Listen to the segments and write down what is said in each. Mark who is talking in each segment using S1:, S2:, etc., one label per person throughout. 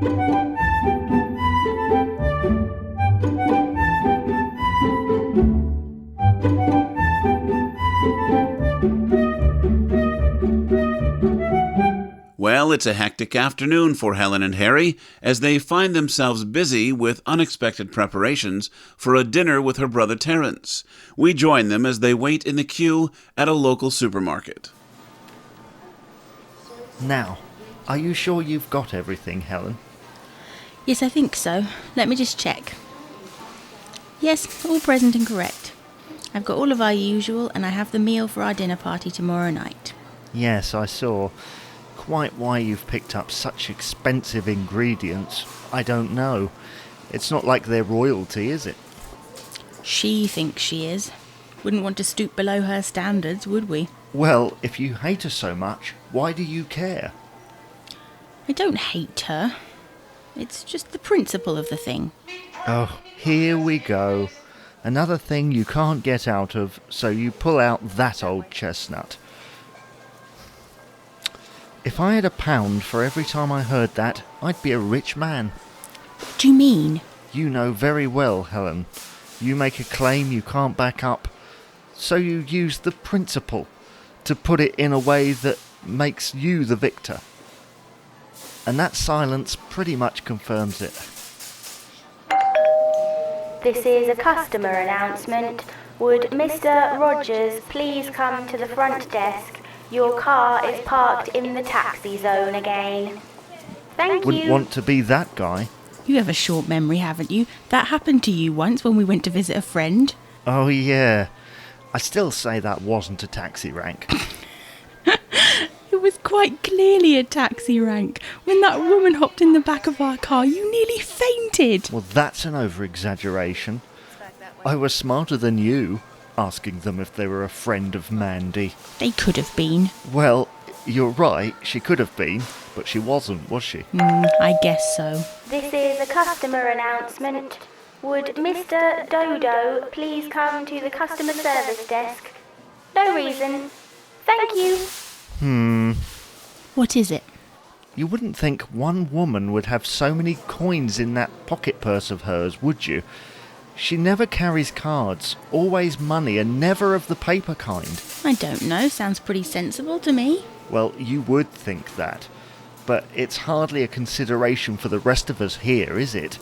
S1: Well, it's a hectic afternoon for Helen and Harry as they find themselves busy with unexpected preparations for a dinner with her brother Terrance. We join them as they wait in the queue at a local supermarket.
S2: Now, are you sure you've got everything, Helen?
S3: Yes, I think so. Let me just check. Yes, all present and correct. I've got all of our usual, and I have the meal for our dinner party tomorrow night.
S2: Yes, I saw. Quite why you've picked up such expensive ingredients, I don't know. It's not like they're royalty, is it?
S3: She thinks she is. Wouldn't want to stoop below her standards, would we?
S2: Well, if you hate her so much, why do you care?
S3: I don't hate her. It's just the principle of the thing.
S2: Oh, here we go. Another thing you can't get out of, so you pull out that old chestnut. If I had £1 for every time I heard that, I'd be a rich man.
S3: What do you mean?
S2: You know very well, Helen. You make a claim you can't back up, so you use the principle to put it in a way that makes you the victor. And that silence pretty much confirms it.
S4: This is a customer announcement. Would Mr. Rogers please come to the front desk? Your car is parked in the taxi zone again. Thank you.
S2: Wouldn't want to be that guy.
S3: You have a short memory, haven't you? That happened to you once when we went to visit a friend.
S2: Oh yeah. I still say that wasn't a taxi rank.
S3: It was quite clearly a taxi rank. When that woman hopped in the back of our car, you nearly fainted.
S2: Well, that's an over-exaggeration. I was smarter than you, asking them if they were a friend of Mandy.
S3: They could have been.
S2: Well, you're right, she could have been, but she wasn't, was she?
S3: I guess so.
S4: This is a customer announcement. Would Mr. Dodo please come to the customer service desk? No reason. Thank you.
S3: What is it?
S2: You wouldn't think one woman would have so many coins in that pocket purse of hers, would you? She never carries cards, always money and never of the paper kind.
S3: I don't know, sounds pretty sensible to me.
S2: Well, you would think that, but it's hardly a consideration for the rest of us here, is it?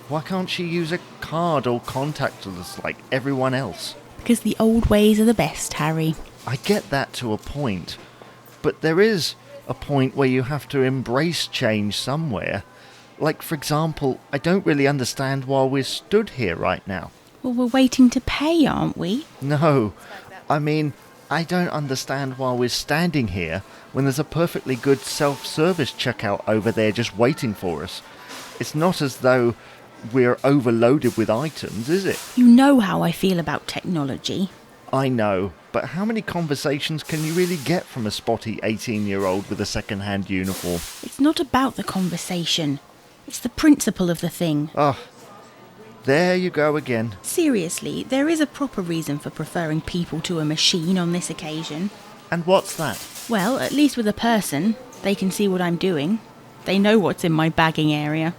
S2: Why can't she use a card or contactless like everyone else?
S3: Because the old ways are the best, Harry.
S2: I get that to a point, but there is a point where you have to embrace change somewhere. Like, for example, I don't really understand why we're stood here right now.
S3: Well, we're waiting to pay, aren't we?
S2: No, I mean, I don't understand why we're standing here when there's a perfectly good self-service checkout over there just waiting for us. It's not as though we're overloaded with items, is it?
S3: You know how I feel about technology.
S2: I know, but how many conversations can you really get from a spotty 18-year-old with a second-hand uniform?
S3: It's not about the conversation. It's the principle of the thing.
S2: Oh, there you go again.
S3: Seriously, there is a proper reason for preferring people to a machine on this occasion.
S2: And what's that?
S3: Well, at least with a person, they can see what I'm doing. They know what's in my bagging area.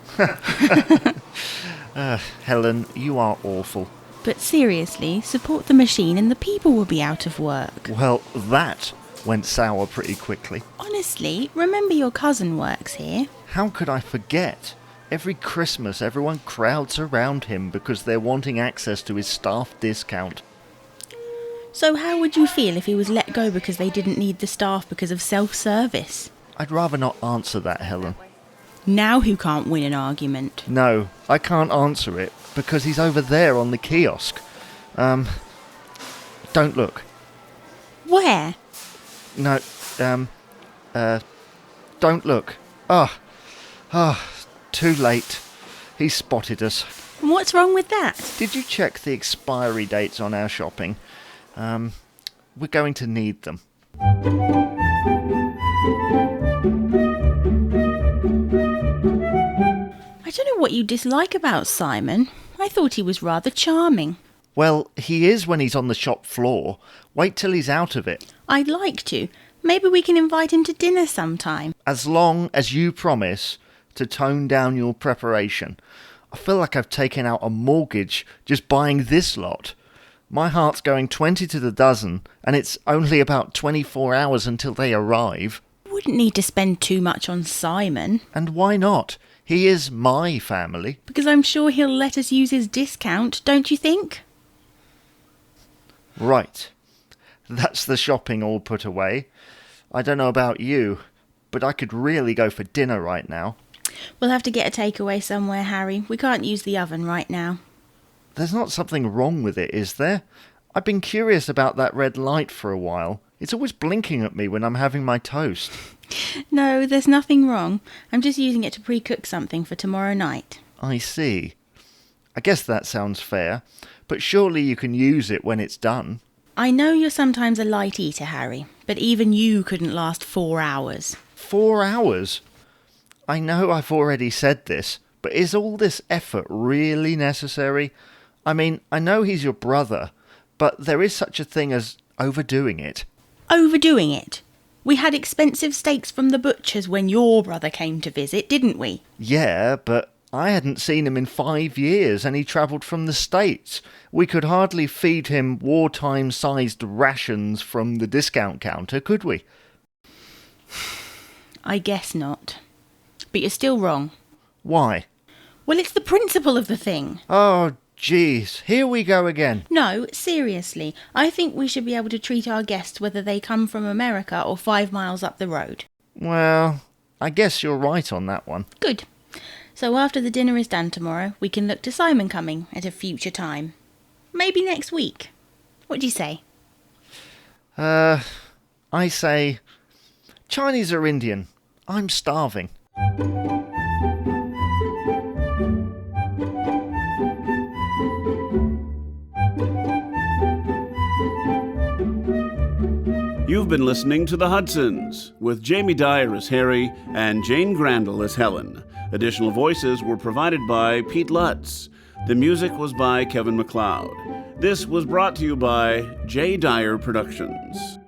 S2: Helen, you are awful.
S3: But seriously, support the machine and the people will be out of work.
S2: Well, that went sour pretty quickly.
S3: Honestly, remember your cousin works here.
S2: How could I forget? Every Christmas everyone crowds around him because they're wanting access to his staff discount.
S3: So how would you feel if he was let go because they didn't need the staff because of self-service?
S2: I'd rather not answer that, Helen.
S3: Now who can't win an argument?
S2: No, I can't answer it because he's over there on the kiosk. Don't look.
S3: Where?
S2: No, don't look. Too late. He spotted us.
S3: And what's wrong with that?
S2: Did you check the expiry dates on our shopping? We're going to need them.
S3: I don't know what you dislike about Simon. I thought he was rather charming.
S2: Well, he is when he's on the shop floor. Wait till he's out of it.
S3: I'd like to. Maybe we can invite him to dinner sometime.
S2: As long as you promise to tone down your preparation. I feel like I've taken out a mortgage just buying this lot. My heart's going 20 to the dozen, and it's only about 24 hours until they arrive.
S3: Wouldn't need to spend too much on Simon.
S2: And why not? He is my family.
S3: Because I'm sure he'll let us use his discount, don't you think?
S2: Right. That's the shopping all put away. I don't know about you, but I could really go for dinner right now.
S3: We'll have to get a takeaway somewhere, Harry. We can't use the oven right now.
S2: There's not something wrong with it, is there? I've been curious about that red light for a while. It's always blinking at me when I'm having my toast.
S3: No, there's nothing wrong. I'm just using it to pre-cook something for tomorrow night.
S2: I see. I guess that sounds fair, but surely you can use it when it's done.
S3: I know you're sometimes a light eater, Harry, but even you couldn't last 4 hours.
S2: 4 hours? I know I've already said this, but is all this effort really necessary? I mean, I know he's your brother, but there is such a thing as overdoing it.
S3: Overdoing it? We had expensive steaks from the butcher's when your brother came to visit, didn't we?
S2: Yeah, but I hadn't seen him in 5 years and he travelled from the States. We could hardly feed him wartime-sized rations from the discount counter, could we?
S3: I guess not. But you're still wrong.
S2: Why?
S3: Well, it's the principle of the thing.
S2: Oh, jeez. Here we go again.
S3: No, seriously. I think we should be able to treat our guests whether they come from America or 5 miles up the road.
S2: Well, I guess you're right on that one.
S3: Good. So after the dinner is done tomorrow, we can look to Simon coming at a future time. Maybe next week. What do you say?
S2: I say Chinese or Indian. I'm starving.
S1: You've been listening to The Hudsons, with Jamie Dyer as Harry and Jane Grandle as Helen. Additional voices were provided by Pete Lutz. The music was by Kevin MacLeod. This was brought to you by J. Dyer Productions.